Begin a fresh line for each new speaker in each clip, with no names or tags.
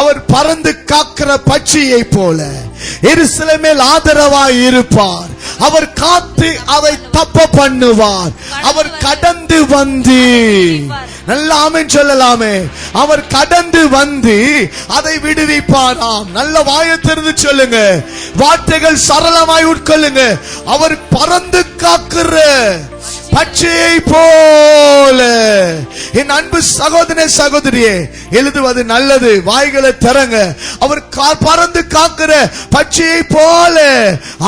அவர் பறந்து காக்கிற பட்சியை போல எருசலேமில் ஆதரவாய் இருப்பார். அவர் காத்து அதை தப்ப பண்ணுவார். அவர் கடந்து வந்து, நல்ல ஆமென் சொல்லலாமே, அவர் கடந்து வந்து அதை விடுவிப்பாராம். நல்ல வாயை திறந்து சொல்லுங்க, வார்த்தைகள் சரளமாய் உட்கொள்ளுங்க. அவர் பறந்து காக்கிற பட்சியை போல. என் அன்பு சகோதரனே சகோதரியே, எழுதுவது நல்லது, வாய்களை திறங்க. அவர் பறந்து காக்கிற பட்சியை போல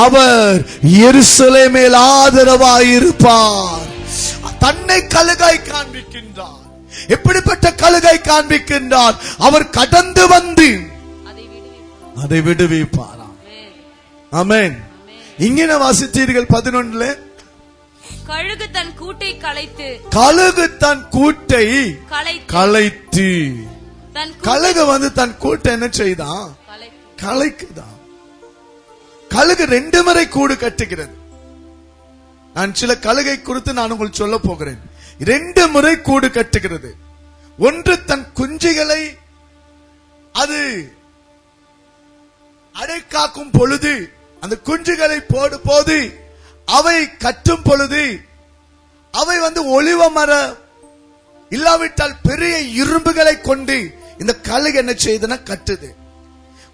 அவர் எருசலேமில் ஆதரவாய் இருப்பார். தன்னை கழுகாய் காண்பிக்கின்றார். எப்படிப்பட்ட கழுகாய் காண்பிக்கின்றார்? அவர் கடந்து வந்து அதை விடுவிப்பாராம். ஆமென். இங்கே வாசித்தீர்கள் 11.
கழுகு தன் கூட்டை கலைத்து,
கழுகு தன் கூட்டை கலைத்து. கழுகு வந்து தன் கூட்டை என்ன செய்தான்? கலைக்குதான். கழுகு 2 முறை கூடு கட்டுகிறது. நான் சில கழுகை குறித்து நான் உங்களுக்கு சொல்ல போகிறேன். 2 முறை கூடு கட்டுகிறது. ஒன்று தன் குஞ்சுகளை அது அடைக்காக்கும் பொழுது, அந்த குஞ்சுகளை போது அவை கட்டும் பொழுது, அவை வந்து ஒலிவ மரம் இல்லாவிட்டால் பெரிய இரும்புகளை கொண்டு இந்த கழுகு என்ன செய்தன கட்டுது.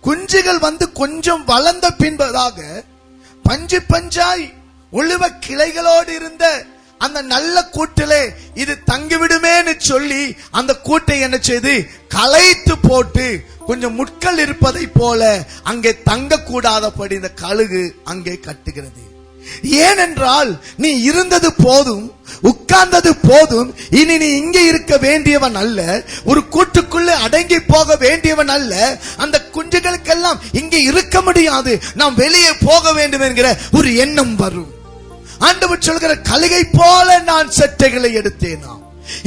குஞ்சுகள் வந்து கொஞ்சம் வளர்ந்த பின்பதாக பஞ்சு பஞ்சாய் ஒளிவ கிளைகளோடு இருந்த அந்த நல்ல கூட்டிலே இது தங்கிவிடுமேன்னு சொல்லி அந்த கூட்டை என்ன செய்து கலைத்து போட்டு கொஞ்சம் முட்கள் இருப்பதை போல அங்கே தங்க கூடாதபடி இந்த கழுகு அங்கே கட்டுகிறது. ஏனென்றால் நீ இருந்தது போதும், உட்கார்ந்தது போதும், இனி நீ இங்கே இருக்க வேண்டியவன் அல்ல, ஒரு கூட்டுக்குள்ளே அடங்கி போக வேண்டியவன் அல்ல. அந்த குஞ்சுகளுக்கெல்லாம் இங்கே இருக்க முடியாது, நாம் வெளியே போக வேண்டும் என்கிற ஒரு எண்ணம் வரும். ஆண்டவர் சொல்கிற கழுகை போல நான் செட்டைகளை எடுத்தேனா.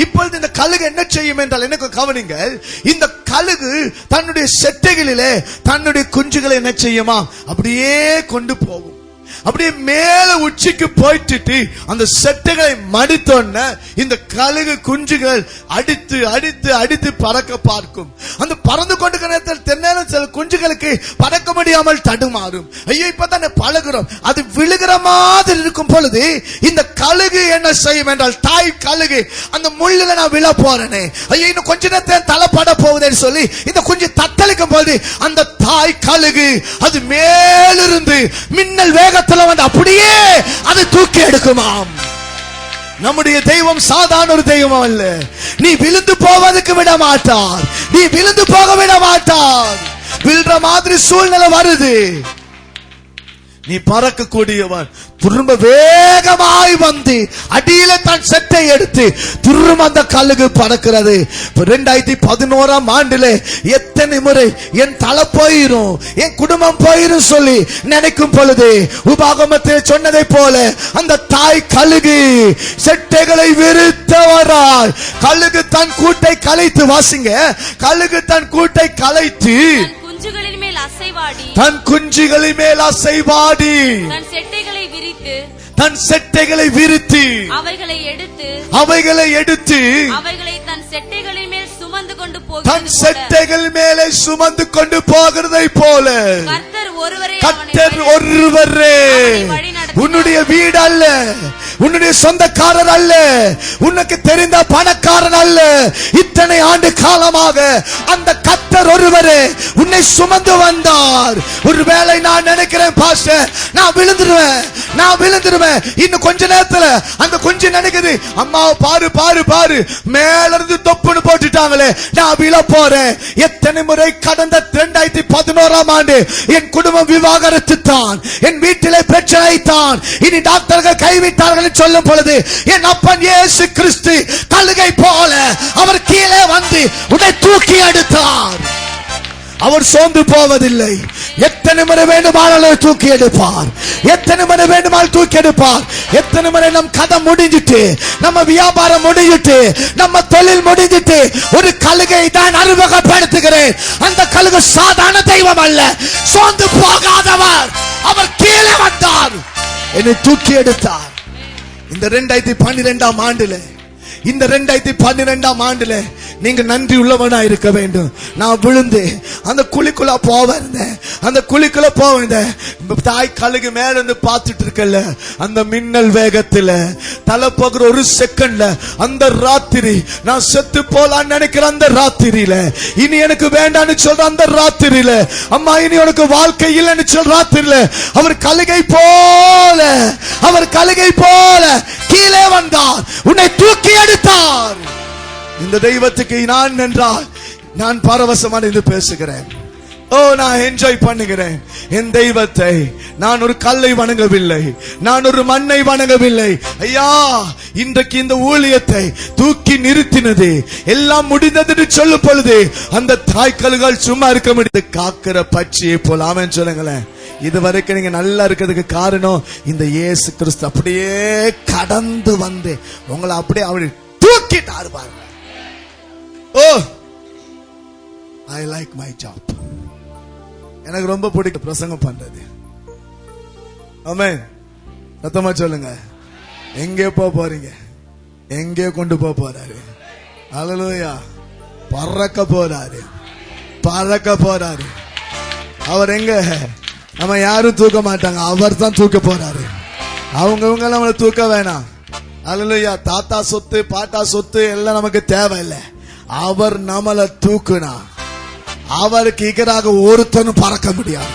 இப்பொழுது இந்த கழுகு என்ன செய்யும் என்றால், எனக்கு கவனிங்கள், இந்த கழுகு தன்னுடைய செட்டைகளிலே தன்னுடைய குஞ்சுகளை என்ன செய்யுமா, அப்படியே கொண்டு போகும். அப்படியே மேல உச்சிக்கு போயிட்டு அந்த செட்டைகளை மடித்தோன்ன இந்த கழுகு குஞ்சுகள் அடித்து அடித்து அடித்து பறக்க பார்க்கும். அந்த பறந்து கொண்டு நேரத்தில் சில குஞ்சுகளுக்கு பறக்க முடியாமல் தடுமாறும். ஐயோ இப்பதான் பழகுறோம், அது விழுகிற மாதிரி இருக்கும் பொழுது இந்த கழுகு என்ன செய்யும் என்றால், தாய் கழுகு அந்த முள்ளில நான் விழ போறேனே, ஐயோ இன்னும் கொஞ்ச நேரத்தில் தலைப்பட போகுதுன்னு சொல்லி இந்த குஞ்சு தத்தளிக்கும் போது அந்த தாய் கழுகு அது மேலிருந்து மின்னல் வேகத்தில் வந்து அப்படியே அதை தூக்கி எடுக்குமாம். நம்முடைய தெய்வம் சாதாரண ஒரு தெய்வம் அல்ல. நீ விழுந்து போவதற்கு விட மாட்டார், நீ விழுந்து போக விட மாட்டார். விழுற மாதிரி சூழ்நிலை வருது, நீ பறக்க கூடியவன். திரும்ப வேகமாய் வந்து அடியில தன் செட்டை எடுத்து திரும்ப அந்த கழுகு பறக்கிறது. 2011ஆம் ஆண்டுல எத்தனை முறை என் தலை போயிரும், என் குடும்பம் போயிரும் சொல்லி நினைக்கும் பொழுது உபாகமத்தில் சொன்னதை போல அந்த தாய் கழுகு செட்டைகளை விரித்தவராய் கழுகு தன் கூட்டை கலைத்து, வாசிங்க, கழுகு தன் கூட்டை கலைத்து
குஞ்சுகளின் மேல் அசைவாடி,
தன் குஞ்சுகளின் மேல் அசைவாடி,
தன் செட்டைகளை விரித்து,
தன் செட்டைகளை விரித்து,
அவைகளை எடுத்து
அவைகளை
தன் செட்டைகளின் மேல் சுமந்து கொண்டு போகிறது,
தன் செட்டைகள் மேலே சுமந்து கொண்டு போகிறதை போல கர்த்தர் ஒருவரே. உன்னுடைய வீடு அல்ல, உன்னுடைய சொந்தக்காரர் அல்ல, உனக்கு தெரிந்த பணக்காரன் அல்ல. இத்தனை ஆண்டு காலமாக அந்த கர்த்தர் ஒருவரே உன்னை சுமந்து வந்தார். ஒருவேளை நான் நினைக்கிறேன், பாஸ்டர் நான் விழுந்துருவேன், இன்னும் கொஞ்ச நேரத்துல அந்த கொஞ்சம் நினைக்குது, அம்மா பாரு பாரு பாரு மேல இருந்து தொப்புன்னு போட்டுட்டாங்களே, நான் விழ போறேன். எத்தனை முறை கடந்த 2011ஆம் ஆண்டு என் குடும்பம் விவாகரத்து தான், என் வீட்டிலே பிரச்சனை தான், இனி டாக்டர்கள் கைவிட்டார்கள் சொல்லும் பொழுது என் அப்பன் இயேசு கிறிஸ்து கழுகை போல அவர் கீழே வந்து உன்னை தூக்கி எடுத்தார். அவர் சோர்ந்து போவதில்லை. எத்தனை முறை வேண்டுமானாலும் தூக்கி எடுப்பார், எத்தனை முறை வேண்டுமானால் தூக்கி எடுப்பார். எத்தனை முறை நம் கதை முடிஞ்சிட்டு, நம்ம வியாபாரம் முடிஞ்சிட்டு, நம்ம தொழில் முடிஞ்சிட்டு ஒரு கழுகை தான் அறிமுகப்படுத்துகிறேன். அந்த கழுகு சாதாரண தெய்வம் அல்ல, சோர்ந்து போகாதவர். அவர் கீழே வந்தார், என்னை தூக்கி எடுத்தார். இந்த 2012ஆம் ஆண்டுல நீங்க நன்றி உள்ளவனா இருக்க வேண்டும். நான் விழுந்து அந்த குழிக்குள்ள போவேன், அந்த குழிக்குள்ள போவேன். தாய் கழுகு மேல இருந்து பார்த்துட்டு இருக்கல, அந்த மின்னல் வேகத்துல தலை போகிற ஒரு செகண்ட்ல, அந்த ராத்திரி நான் செத்து போலான்னு நினைக்கிற அந்த ராத்திரியில, இனி எனக்கு வேண்டான்னு சொல்ற அந்த ராத்திரியில, அம்மா இனி உனக்கு வாழ்க்கை இல்லைன்னு சொல்ற ராத்திரியில, அவர் கழுகை போல, அவர் கழுகை போல கீழே வந்தார், உன்னை தூக்கி எடுத்தார். இந்த தெய்வத்துக்கு நான் என்றால் நான் பரவசமான இது பேசுகிறேன். ஓ, நான் என்ஜாய் பண்ணுகிறேன் என் தெய்வத்தை. நான் ஒரு கல்லை வணங்கவில்லை, நான் ஒரு மண்ணை வணங்கவில்லை. ஐயா, இன்றைக்கு இந்த ஊழியத்தை தூக்கி நிறுத்தினது எல்லாம் முடிந்தது சொல்லும் பொழுது அந்த தாய்க்கல்கள் சும்மா இருக்க முடியாது. காக்கிற பட்சியை போல. ஆமென் சொல்லுங்களேன். இதுவரைக்கும் நீங்க நல்லா இருக்கிறதுக்கு காரணம் இந்த இயேசு கிறிஸ்து அப்படியே கடந்து வந்து உங்களை அப்படியே அப்படி தூக்கிட்டாரு பாருங்க. ஓ, ஐ லைக் மை ஜாப். எனக்கு ரொம்ப பிடிக்கும் பிரசங்கம் பண்றது. ஆமென். சத்தமா சொல்லுங்க. எங்கே போறீங்க? எங்கே கொண்டு போறாரு? அல்லேலூயா. பறக்க போறாரு, பறக்க போறாரு. அவர் எங்க? நம்ம யாரும் தூக்க மாட்டாங்க, அவர் தான் தூக்க போறாரு. அவங்க நம்மளை தூக்க வேணாம். அல்லேலூயா. தாத்தா சொத்து பாட்டா சொத்து எல்லாம் நமக்கு தேவையில்லை. அவர் நம்மளை தூக்குனா அவருக்கு இகராக ஒருத்தனும் பறக்க முடியாது.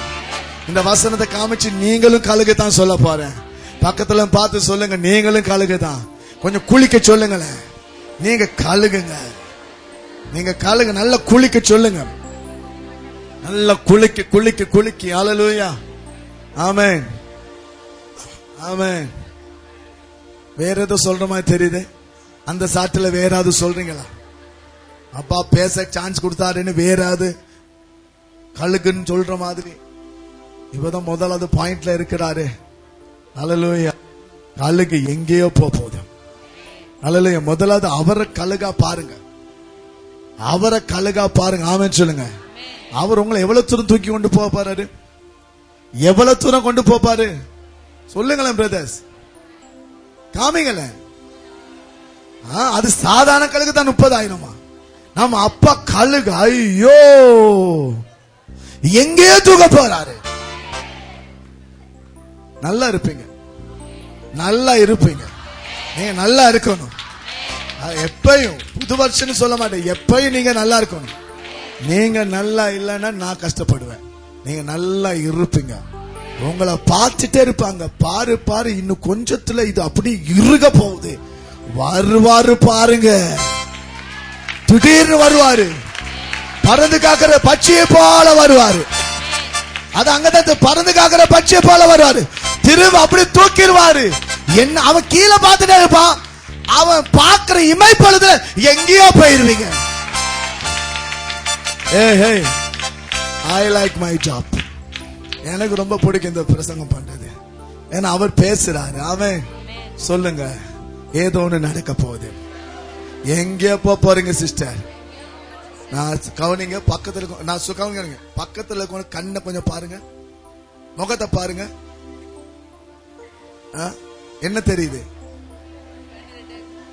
இந்த வசனத்தை காமிச்சு நீங்களும் கழுகு தான் சொல்ல போறேன். பக்கத்துல பார்த்து சொல்லுங்க, நீங்களும் கழுகு தான். கொஞ்சம் குளிக்க சொல்லுங்களேன். நீங்க கழுகுங்க, நீங்க கழுகு. நல்லா குளிக்க சொல்லுங்க, நல்லா குளிக்க குளிக்க குளிக்க. அல்லேலூயா. ஆமென், ஆமென். வேற ஏதோ சொல்ற மாதிரி தெரியுது. அந்த சாட்டுல வேற ஏதாவது சொல்றீங்களா? அப்பா பேச சான்ஸ் கொடுத்தாருன்னு வேறாவது கழுகுன்னு சொல்ற மாதிரி. இப்பதான் முதலாவது பாயிண்ட்ல இருக்கிறாரு. அல்லேலூயா. கழுகு எங்கேயோ போகுது. அல்லேலூயா. முதலாவது அவரை கழுகா பாருங்க, அவரை கழுகா பாருங்க. ஆமென் சொல்லுங்க. அவர் உங்களை எவ்வளவு தூரம் தூக்கி கொண்டு போறாரு, எவ்வளவு தூரம் கொண்டு போப்பாரு சொல்லுங்களேன் பிரதர்ஸ், காமிங்களேன். அது சாதாரண கழுகு தான் 30,000. நம்ம அப்பா கழுகு ஐயோ எங்கே தூக்க போறாரு. நல்லா இருப்பீங்க, நல்லா இருப்பீங்க. நீங்க நல்லா இருக்கணும். எப்பயும் புது வருஷம் சொல்ல மாட்டேன், எப்பயும் நீங்க நல்லா இருக்கணும். நீங்க நல்லா இல்லைன்னா நான் கஷ்டப்படுவேன். நீங்க நல்லா இருப்பீங்க. உங்களை பார்த்துட்டே இருப்பாங்க. பாரு பாரு, இன்னும் கொஞ்சத்துல இது அப்படி இறுக போகுது. வருவாரு பாருங்க, திடீர்னு வருவாரு. பறந்து காக்கிற பட்சியை போல வருவாரு. அது அங்கதான் பறந்து காக்கிற பட்சியை போல வருவாரு. திரும்ப அப்படி தூக்கிடுவாரு. என்ன, அவன் கீழே பார்த்துட்டே இருப்பான். அவன் பார்க்கிற இமைப்பொழுது எங்கேயோ போயிருவீங்க. I like my job. எனக்கு ரொம்ப பிடிக்கும் இந்த பிரசங்கம் பண்றது. ஏன்னா அவர் பேசுறாரு. அவன் சொல்லுங்க, ஏதோ ஒண்ணு நடக்க போகுது. எங்கே போறீங்க சிஸ்டர்? நான் கவனிங்க. பக்கத்துல நான் கவனிங்க. பக்கத்துல கண்ணை கொஞ்சம் பாருங்க, முகத்தை பாருங்க. என்ன தெரியுது?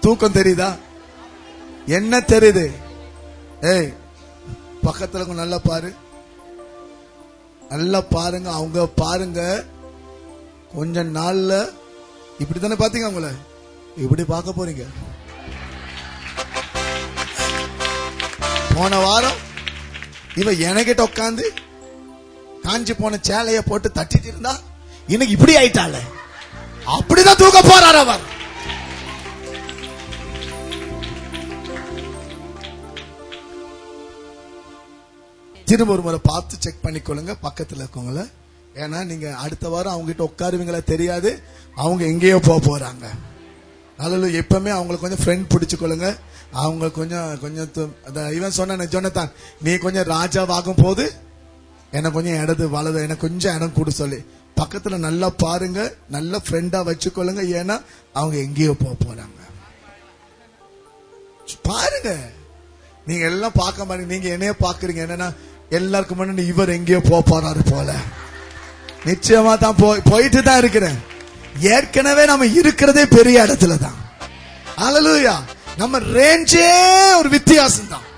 தூக்கம் தெரியுதா? என்ன தெரியுது? ஏய், பக்கத்துல நல்லா பாரு, நல்லா பாருங்க. அவங்க பாருங்க, கொஞ்ச நாள்ல இப்படித்தானே பாத்தீங்க, அவங்கள இப்படி பார்க்க போறீங்க. போன வாரம் இவ எனக்கிட்ட உட்காந்து காஞ்சி போன சேலைய போட்டு தட்டிட்டு இருந்தா, இன்னைக்கு இப்படி ஆயிட்டால. அப்படிதான் தூக்க போறார் அவர். திரும்ப ஒரு முறை பார்த்து செக் பண்ணிக்கொள்ளுங்க பக்கத்துல இருக்கவங்கள. ஏன்னா நீங்க அடுத்த வாரம் அவங்க கிட்ட உட்காருவீங்களா தெரியாது, அவங்க எங்கேயோ போறாங்க. அதனால எப்பவுமே அவங்களுக்கு கொஞ்சம் ஃப்ரெண்ட் பிடிச்சுக்கொள்ளுங்க. அவங்க கொஞ்சம் இவன் சொன்ன ஜொனத்தான், நீ கொஞ்சம் ராஜாவாகும் போது எனக்கு கொஞ்சம் இடது வலது எனக்கு கொஞ்சம் இடம் கொடு சொல்லி பக்கத்துல நல்லா பாருங்க, நல்ல ஃப்ரெண்டா வச்சுக்கொள்ளுங்க. ஏன்னா அவங்க எங்கேயோ போறாங்க. பாருங்க, நீங்க எல்லாம் பார்க்க மாட்டீங்க. நீங்க என்னைய பாக்குறீங்க. என்னன்னா எல்லாருக்கும் முன்னாடி இவர் எங்கேயோ போறாரு போல. நிச்சயமா தான் போயிட்டு தான் இருக்கிறேன். ஏற்கனவே நம்ம இருக்கிறதே பெரிய இடத்துல தான். அல்லேலூயா. நம்ம ரேஞ்சே ஒரு வித்தியாசம் தான்.